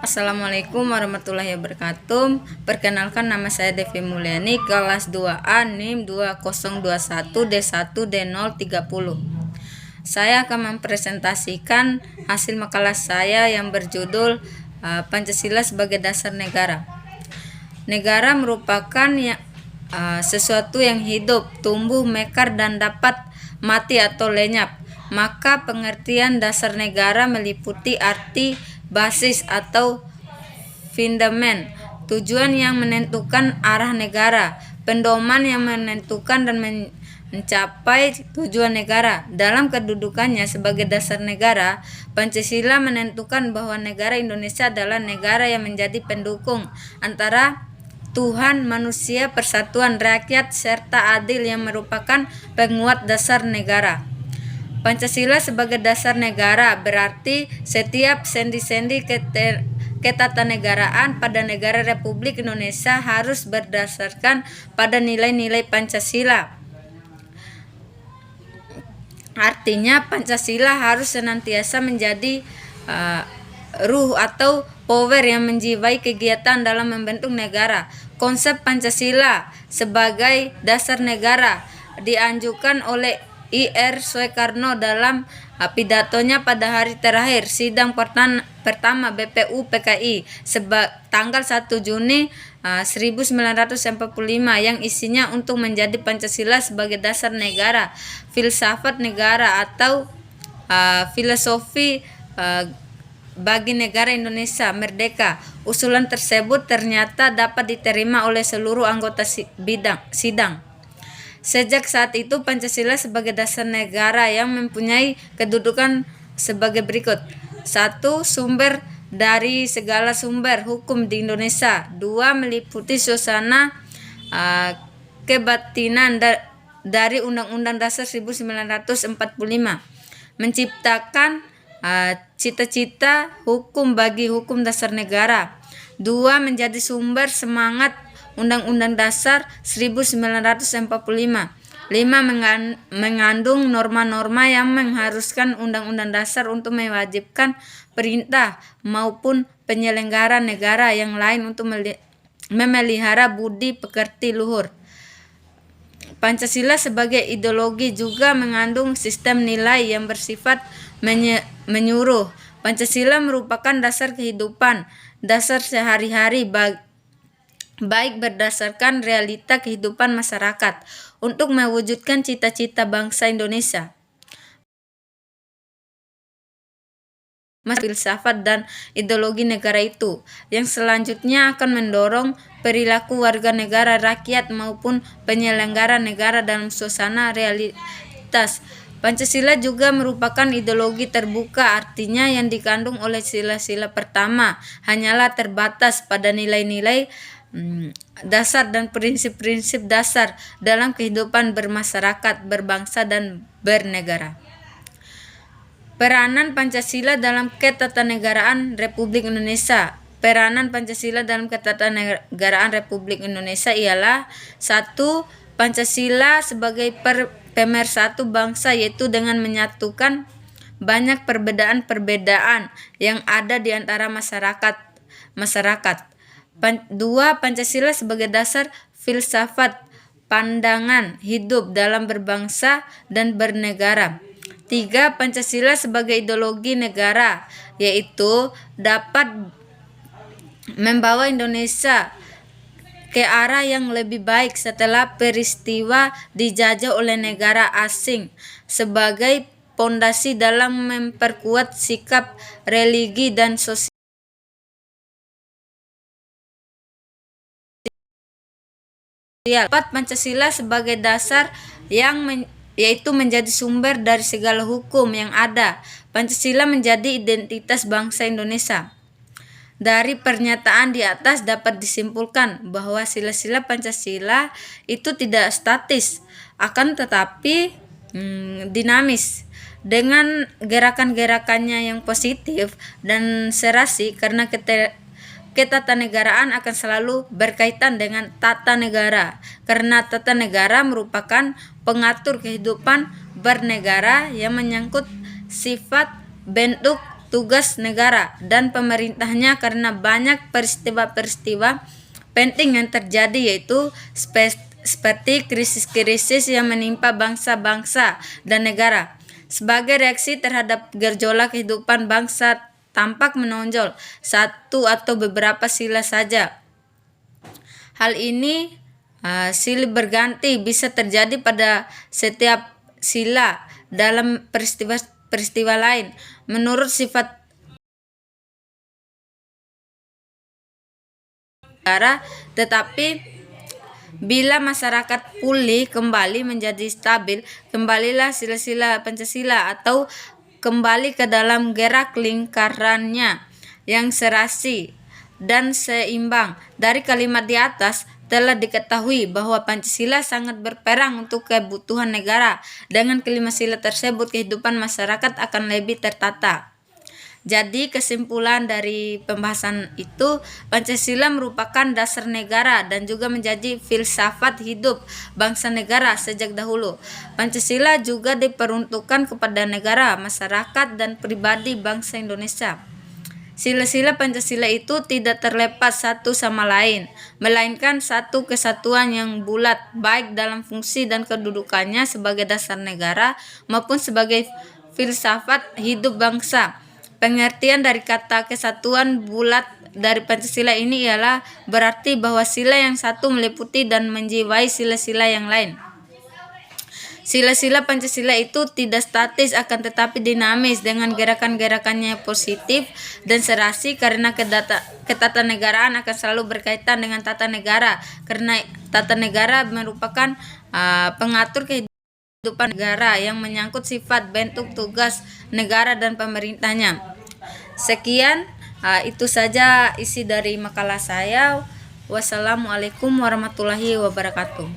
Assalamualaikum warahmatullahi wabarakatuh. Perkenalkan, nama saya Devi Mulyani, kelas 2A NIM 2021D1D030. Saya akan mempresentasikan hasil makalah saya yang berjudul Pancasila sebagai Dasar Negara. Negara merupakan sesuatu yang hidup, tumbuh, mekar, dan dapat mati atau lenyap. Maka pengertian dasar negara meliputi arti basis atau fundament, tujuan yang menentukan arah negara, pedoman yang menentukan dan mencapai tujuan negara. Dalam kedudukannya sebagai dasar negara, Pancasila menentukan bahwa negara Indonesia adalah negara yang menjadi pendukung antara Tuhan, manusia, persatuan rakyat, serta adil, yang merupakan penguat dasar negara. Pancasila sebagai dasar negara berarti setiap sendi-sendi ketatanegaraan pada negara Republik Indonesia harus berdasarkan pada nilai-nilai Pancasila. Artinya Pancasila harus senantiasa menjadi ruh atau power yang menjiwai kegiatan dalam membentuk negara. Konsep Pancasila sebagai dasar negara dianjurkan oleh Ir. Soekarno dalam pidatonya pada hari terakhir sidang pertama BPU PKI tanggal 1 Juni 1945 yang isinya untuk menjadi Pancasila sebagai dasar negara, filsafat negara atau filosofi bagi negara Indonesia merdeka. Usulan tersebut ternyata dapat diterima oleh seluruh anggota sidang. Sejak saat itu Pancasila sebagai dasar negara yang mempunyai kedudukan sebagai berikut. 1. Sumber dari segala sumber hukum di Indonesia. 2. Meliputi suasana kebatinan dari Undang-Undang Dasar 1945. Menciptakan cita-cita hukum bagi hukum dasar negara. 2. Menjadi sumber semangat Undang-Undang Dasar 1945. 5. Mengandung norma-norma yang mengharuskan Undang-Undang Dasar untuk mewajibkan perintah maupun penyelenggara negara yang lain untuk memelihara budi pekerti luhur. Pancasila sebagai ideologi juga mengandung sistem nilai yang bersifat menyuruh. Pancasila merupakan dasar kehidupan, dasar sehari-hari baik berdasarkan realita kehidupan masyarakat untuk mewujudkan cita-cita bangsa Indonesia. Filsafat dan ideologi negara itu yang selanjutnya akan mendorong perilaku warga negara, rakyat maupun penyelenggara negara dalam suasana realitas. Pancasila juga merupakan ideologi terbuka, artinya yang dikandung oleh sila-sila pertama hanyalah terbatas pada nilai-nilai dasar dan prinsip-prinsip dasar dalam kehidupan bermasyarakat, berbangsa, dan bernegara. Peranan Pancasila dalam ketatanegaraan Republik Indonesia. Peranan Pancasila dalam ketatanegaraan Republik Indonesia ialah 1. Pancasila sebagai pemersatu bangsa, yaitu dengan menyatukan banyak perbedaan-perbedaan yang ada di antara masyarakat. 2. Pancasila sebagai dasar filsafat pandangan hidup dalam berbangsa dan bernegara. 3. Pancasila sebagai ideologi negara, yaitu dapat membawa Indonesia ke arah yang lebih baik setelah peristiwa dijajah oleh negara asing, sebagai pondasi dalam memperkuat sikap religi dan sosial. 4. Pancasila sebagai dasar yaitu menjadi sumber dari segala hukum yang ada. Pancasila menjadi identitas bangsa Indonesia. Dari pernyataan di atas dapat disimpulkan bahwa sila-sila Pancasila itu tidak statis, akan tetapi dinamis, dengan gerakan-gerakannya yang positif dan serasi, karena ketatanegaraan akan selalu berkaitan dengan tata negara, karena tata negara merupakan pengatur kehidupan bernegara yang menyangkut sifat, bentuk, tugas negara dan pemerintahnya karena banyak peristiwa-peristiwa penting yang terjadi, yaitu seperti krisis-krisis yang menimpa bangsa-bangsa dan negara. Sebagai reaksi terhadap gejolak kehidupan bangsa tampak menonjol satu atau beberapa sila saja. Hal ini silih berganti bisa terjadi pada setiap sila dalam peristiwa lain menurut sifat negara, tetapi bila masyarakat pulih kembali menjadi stabil, kembalilah sila-sila Pancasila atau kembali ke dalam gerak lingkarannya yang serasi dan seimbang. Dari kalimat di atas telah diketahui bahwa Pancasila sangat berperan untuk kebutuhan negara. Dengan kelima sila tersebut, kehidupan masyarakat akan lebih tertata. Jadi kesimpulan dari pembahasan itu, Pancasila merupakan dasar negara dan juga menjadi filsafat hidup bangsa negara sejak dahulu. Pancasila juga diperuntukkan kepada negara, masyarakat, dan pribadi bangsa Indonesia. Sila-sila Pancasila itu tidak terlepas satu sama lain, melainkan satu kesatuan yang bulat, baik dalam fungsi dan kedudukannya sebagai dasar negara maupun sebagai filsafat hidup bangsa. Pengertian dari kata kesatuan bulat dari Pancasila ini ialah berarti bahwa sila yang satu meliputi dan menjiwai sila-sila yang lain. Sila-sila Pancasila itu tidak statis akan tetapi dinamis dengan gerakan-gerakannya positif dan serasi, karena ketatanegaraan akan selalu berkaitan dengan tata negara, karena tata negara merupakan pengatur kehidupan negara yang menyangkut sifat, bentuk, tugas negara dan pemerintahnya. Sekian, itu saja isi dari makalah saya. Wassalamualaikum warahmatullahi wabarakatuh.